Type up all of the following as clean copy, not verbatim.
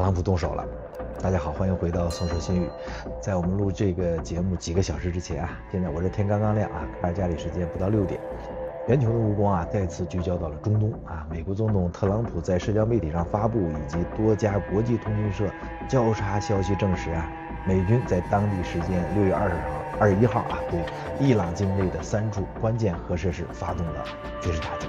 朗普动手了。大家好，欢迎回到宋说新语。在我们录这个节目几个小时之前啊，现在我这天刚刚亮啊，卡尔加里时间不到6点，全球的目光啊再次聚焦到了中东啊。美国总统特朗普在社交媒体上发布，以及多家国际通讯社交叉消息证实啊，美军在当地时间6月21号啊，对伊朗境内的3处关键核设施发动了军事打击。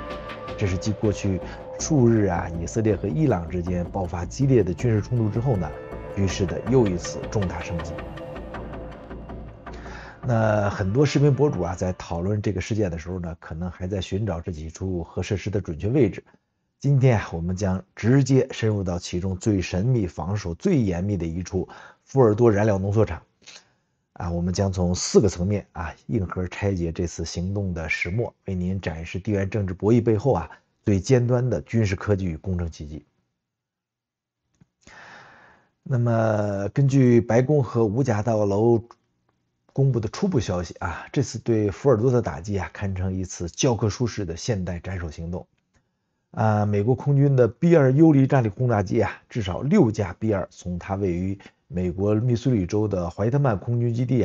这是继过去数日啊，以色列和伊朗之间爆发激烈的军事冲突之后呢，局势的又一次重大升级。那很多视频博主啊，在讨论这个事件的时候呢，可能还在寻找这几处核设施的准确位置。今天啊，我们将直接深入到其中最神秘、防守最严密的一处福尔多燃料浓缩厂。我们将从4个层面硬核拆解这次行动的始末，为您展示地缘政治博弈背后最尖端的军事科技与工程奇迹。那么，根据白宫和五角大楼公布的初步消息这次对福尔多的打击堪称一次教科书式的现代斩首行动。美国空军的 B-2 优离战力轰炸机至少6架 B-2 从它位于美国密苏里州的怀特曼空军基地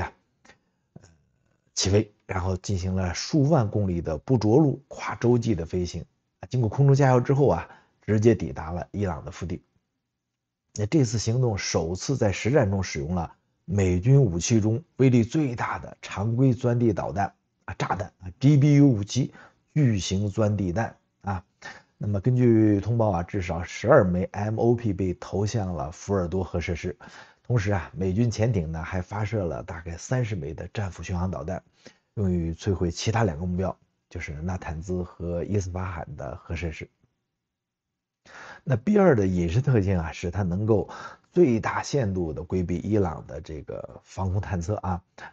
起飞，然后进行了数万公里的不着陆跨洲际的飞行，经过空中加油之后直接抵达了伊朗的腹地。那这次行动首次在实战中使用了美军武器中威力最大的常规钻地导弹炸弹GBU-57巨型钻地弹那么根据通报至少12枚 MOP 被投向了福尔多核设施。同时美军潜艇呢还发射了大概30枚的战斧巡航导弹，用于摧毁其他2个目标，就是纳坦兹和伊斯法罕的核设施。那 B-2 的隐身特性使它能够最大限度的规避伊朗的这个防空探测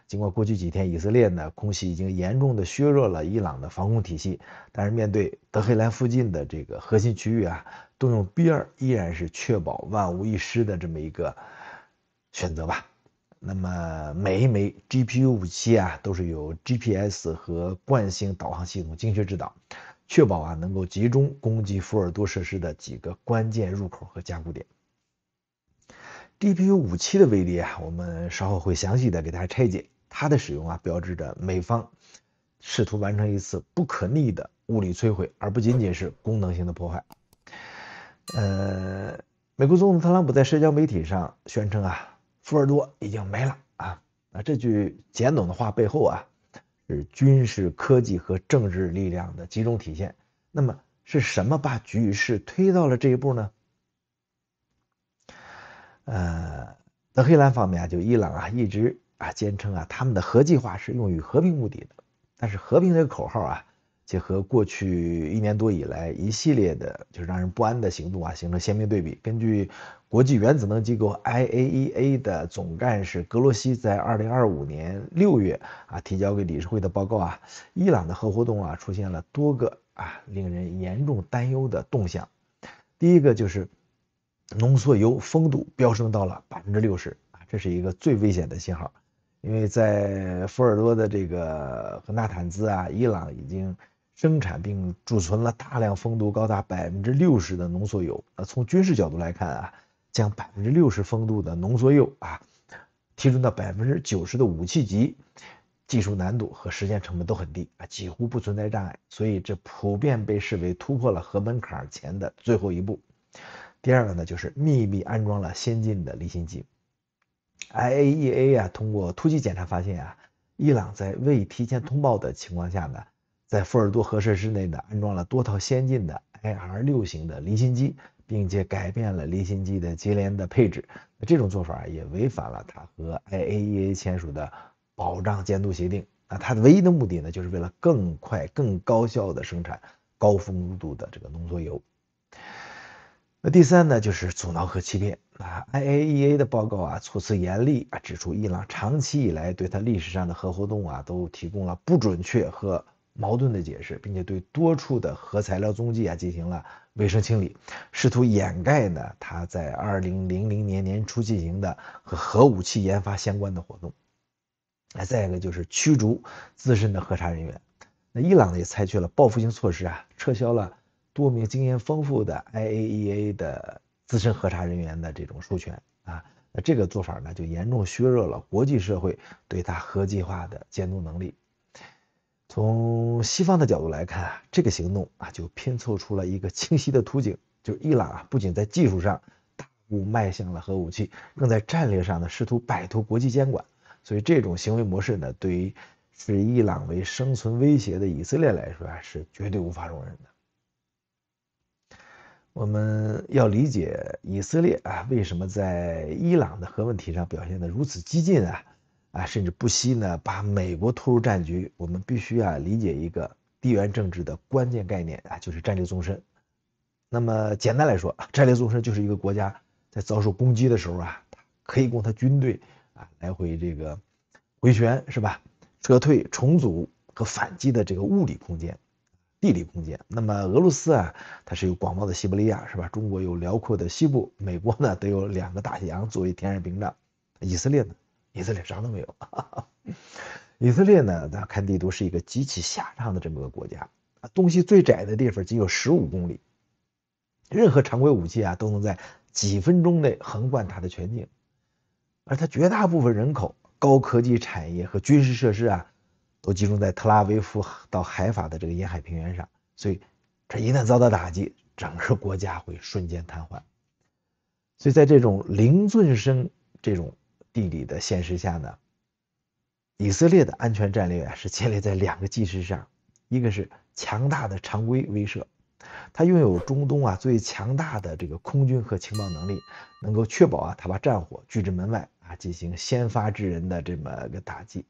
尽管过去几天以色列呢空袭已经严重的削弱了伊朗的防空体系，但是面对德黑兰附近的这个核心区域动用 B-2 依然是确保万无一失的这么一个选择吧。那么每一枚 GPU-57都是有 GPS 和惯性导航系统精确制导，确保能够集中攻击福尔多设施的几个关键入口和加固点。GPU-57的威力我们稍后会详细的给大家拆解。它的使用标志着美方试图完成一次不可逆的物理摧毁，而不仅仅是功能性的破坏。美国总统特朗普在社交媒体上宣称福尔多已经没了这句简短的话背后是军事科技和政治力量的集中体现。那么是什么把局势推到了这一步呢？德黑兰方面就伊朗一直坚称他们的核计划是用于和平目的的，但是和平这个口号结合过去1年多以来一系列的就是让人不安的行动形成鲜明对比。根据国际原子能机构 IAEA 的总干事格罗西在2025年6月提交给理事会的报告伊朗的核活动出现了多个令人严重担忧的动向。第一个就是浓缩铀丰度飙升到了60%，这是一个最危险的信号。因为在福尔多的这个和纳坦兹伊朗已经生产并贮存了大量丰度高达60%的浓缩铀。从军事角度来看将60%丰度的浓缩铀提升到90%的武器级，技术难度和时间成本都很低几乎不存在障碍，所以这普遍被视为突破了核门槛前的最后一步。第二个呢，就是秘密安装了先进的离心机。IAEA 通过突击检查发现伊朗在未提前通报的情况下呢，在福尔多核设施内呢安装了多套先进的 IR6 型的离心机，并且改变了离心机的接连的配置。这种做法也违反了它和 IAEA 签署的保障监督协定。它的唯一的目的呢，就是为了更快更高效的生产高丰度的这个浓缩铀。那第三呢，就是阻挠和欺骗IAEA 的报告措辞严厉指出伊朗长期以来对它历史上的核活动都提供了不准确和矛盾的解释，并且对多处的核材料踪迹进行了卫生清理，试图掩盖呢它在2000年年初进行的和核武器研发相关的活动。再一个就是驱逐资深的核查人员。那伊朗也采取了报复性措施撤销了多名经验丰富的 IAEA 的资深核查人员的这种授权啊。那这个做法呢，就严重削弱了国际社会对它核计划的监督能力。从西方的角度来看啊，这个行动啊就拼凑出了一个清晰的图景，就是伊朗啊不仅在技术上大步迈向了核武器，更在战略上呢试图摆脱国际监管。所以这种行为模式呢，对于视伊朗为生存威胁的以色列来说啊，是绝对无法容忍的。我们要理解以色列啊，为什么在伊朗的核问题上表现得如此激进甚至不惜呢把美国拖入战局。我们必须理解一个地缘政治的关键概念就是战略纵深。那么简单来说，战略纵深就是一个国家在遭受攻击的时候可以供他军队来回这个回旋，是吧？撤退、重组和反击的这个物理空间。地理空间。那么俄罗斯它是有广袤的西伯利亚，是吧？中国有辽阔的西部，美国呢得有2个大西洋作为天然屏障。以色列呢？以色列啥都没有。以色列呢，咱看地图是一个极其狭长的这么个国家东西最窄的地方仅有15公里，任何常规武器都能在几分钟内横贯它的全境，而它绝大部分人口、高科技产业和军事设施都集中在特拉维夫到海法的这个沿海平原上，所以这一旦遭到打击，整个国家会瞬间瘫痪。所以在这种零纵深这种地理的现实下呢，以色列的安全战略是建立在2个基石上，一个是强大的常规威慑，它拥有中东最强大的这个空军和情报能力，能够确保它把战火拒之门外进行先发制人的这么个打击。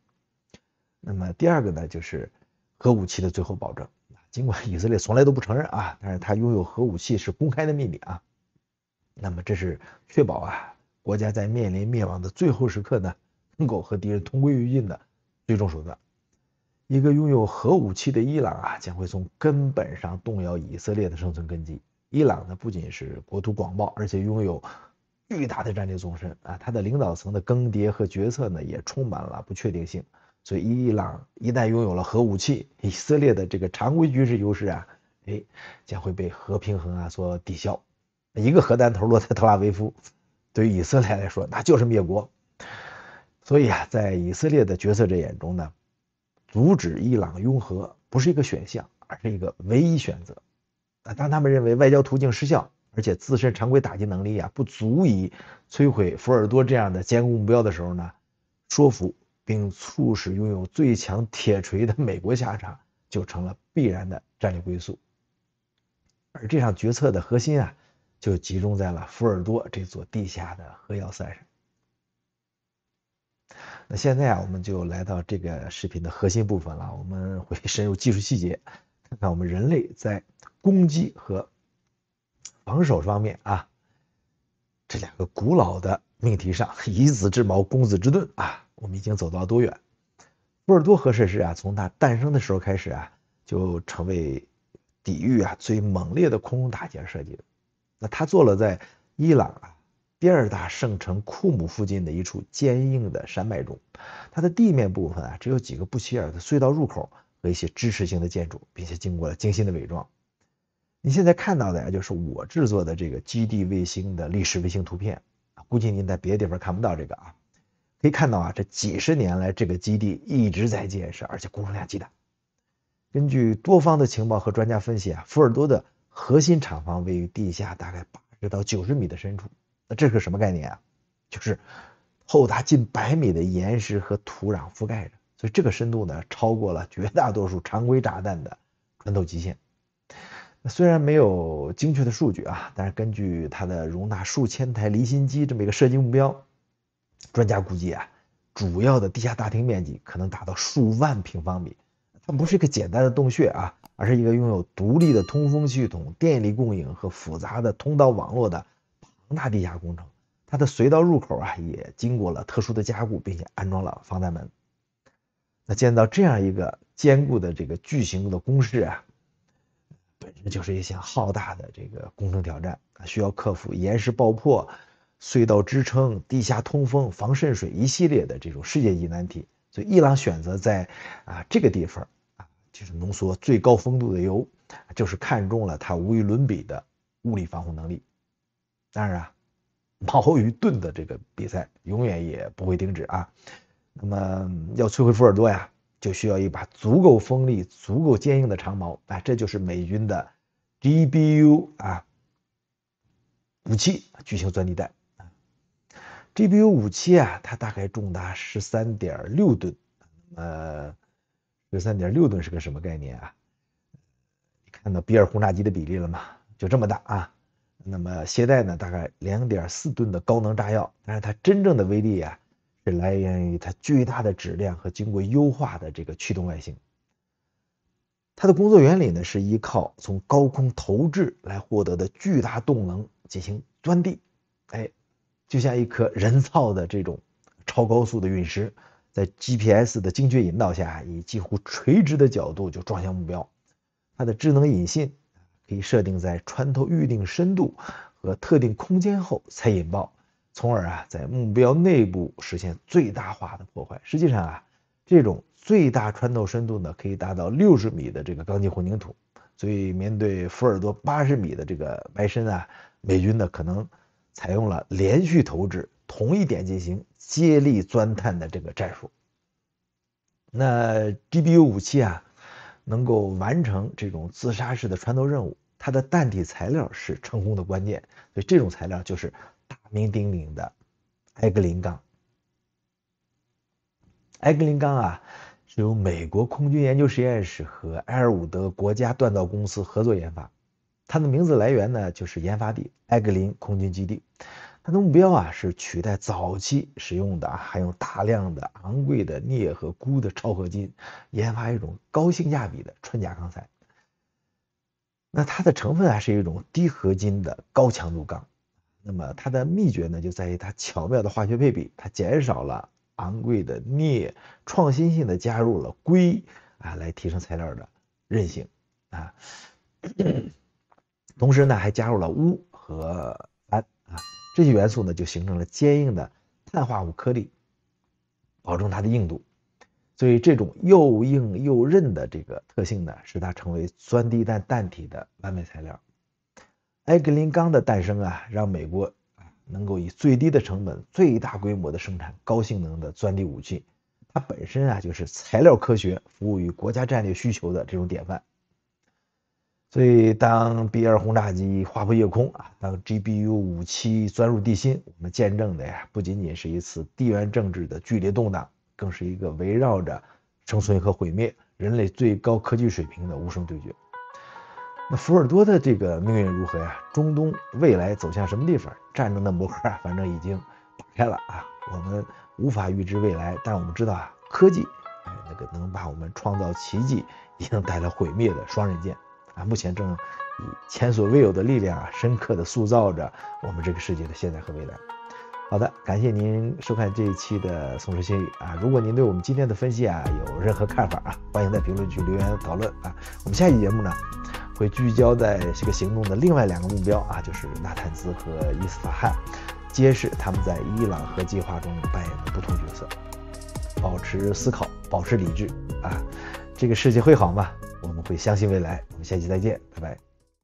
那么第2个呢，就是核武器的最后保证。尽管以色列从来都不承认但是它拥有核武器是公开的秘密那么这是确保国家在面临灭亡的最后时刻呢，能够和敌人同归于尽的最终手段。一个拥有核武器的伊朗将会从根本上动摇以色列的生存根基。伊朗呢不仅是国土广袤，而且拥有巨大的战略纵深它的领导层的更迭和决策呢也充满了不确定性。所以伊朗一旦拥有了核武器，以色列的这个常规军事优势将会被核平衡所抵消。一个核弹头落在特拉维夫，对于以色列来说那就是灭国。所以在以色列的决策者眼中呢，阻止伊朗拥核不是一个选项，而是一个唯一选择。当他们认为外交途径失效，而且自身常规打击能力不足以摧毁福尔多这样的坚固目标的时候呢，说服并促使拥有最强铁锤的美国下场，就成了必然的战略归宿。而这场决策的核心就集中在了福尔多这座地下的核要塞上。那现在我们就来到这个视频的核心部分了，我们会深入技术细节，看看我们人类在攻击和防守方面这2个古老的命题上，以子之矛攻子之盾我们已经走到了多远。福尔多核设施从它诞生的时候开始就成为抵御最猛烈的空中打击而设计的。那它坐落在伊朗第2大圣城库姆附近的一处坚硬的山脉中，它的地面部分只有几个不起眼的隧道入口和一些支持性的建筑，并且经过了精心的伪装。你现在看到的就是我制作的这个基地卫星的历史卫星图片估计您在别的地方看不到这个可以看到这几十年来这个基地一直在建设，而且工程量极大。根据多方的情报和专家分析福尔多的核心厂房位于地下大概80到90米的深处。那这是什么概念就是厚达近100米的岩石和土壤覆盖着，所以这个深度呢超过了绝大多数常规炸弹的穿透极限。虽然没有精确的数据但是根据它的容纳数千台离心机这么一个设计目标，专家估计主要的地下大厅面积可能达到数万平方米。它不是一个简单的洞穴而是一个拥有独立的通风系统、电力供应和复杂的通道网络的庞大地下工程。它的隧道入口也经过了特殊的加固，并且安装了防弹门。那建造这样一个坚固的这个巨型的工事本身就是一项浩大的这个工程挑战需要克服岩石爆破、隧道支撑、地下通风、防渗水一系列的这种世界级难题。所以伊朗选择在这个地方就是浓缩最高风度的油，就是看中了它无与伦比的物理防护能力。当然啊，矛与盾的这个比赛永远也不会停止啊。那么要摧毁福尔多呀，就需要一把足够锋利、足够坚硬的长矛啊，这就是美军的 GBU 57巨型钻地弹啊。GBU 57啊，它大概重达13.6吨，13.6吨是个什么概念啊？你看到比尔轰炸机的比例了吗？就这么大啊。那么携带呢，大概2.4吨的高能炸药，但是它真正的威力啊，是来源于它巨大的质量和经过优化的这个驱动外形。它的工作原理呢，是依靠从高空投掷来获得的巨大动能进行钻地，就像一颗人造的这种超高速的陨石，在 GPS 的精确引导下，以几乎垂直的角度就撞向目标。它的智能引信可以设定在穿透预定深度和特定空间后才引爆，从而在目标内部实现最大化的破坏。实际上这种最大穿透深度呢，可以达到60米的这个钢筋混凝土。所以面对福尔多80米的这个埋身美军呢可能采用了连续投掷，同一点进行接力钻探的这个战术。那 GBU 57能够完成这种自杀式的穿透任务，它的弹体材料是成功的关键。所以这种材料就是大名鼎鼎的埃格林钢。埃格林钢是由美国空军研究实验室和埃尔伍德国家锻造公司合作研发。它的名字来源呢，就是研发地埃格林空军基地。它的目标是取代早期使用的含有大量的昂贵的镍和钴的超合金，研发一种高性价比的穿甲钢材。那它的成分是一种低合金的高强度钢。那么它的秘诀呢，就在于它巧妙的化学配比，它减少了昂贵的镍，创新性的加入了硅来提升材料的韧性同时呢还加入了钨和钒这些元素呢就形成了坚硬的碳化物颗粒，保证它的硬度。所以这种又硬又韧的这个特性呢，使它成为钻地弹弹体的完美材料。埃格林钢的诞生让美国能够以最低的成本、最大规模的生产高性能的钻地武器。它本身就是材料科学服务于国家战略需求的这种典范。所以当 B-2轰炸机划破夜空当 GBU 57钻入地心，我们见证的不仅仅是一次地缘政治的剧烈动荡，更是一个围绕着生存和毁灭人类最高科技水平的无声对决。那福尔多的这个命运如何中东未来走向什么地方？战争的魔盒反正已经打开了我们无法预知未来，但我们知道科技那个能把我们创造奇迹，也能带来毁灭的双刃剑目前正以前所未有的力量深刻地塑造着我们这个世界的现在和未来。好的，感谢您收看这一期的宋时新语如果您对我们今天的分析有任何看法欢迎在评论区留言讨论我们下期节目呢会聚焦在这个行动的另外2个目标就是纳坦兹和伊斯法罕，揭示他们在伊朗核计划中扮演的不同角色。保持思考，保持理智这个世界会好吗？我们会相信未来。我们下期再见，拜拜。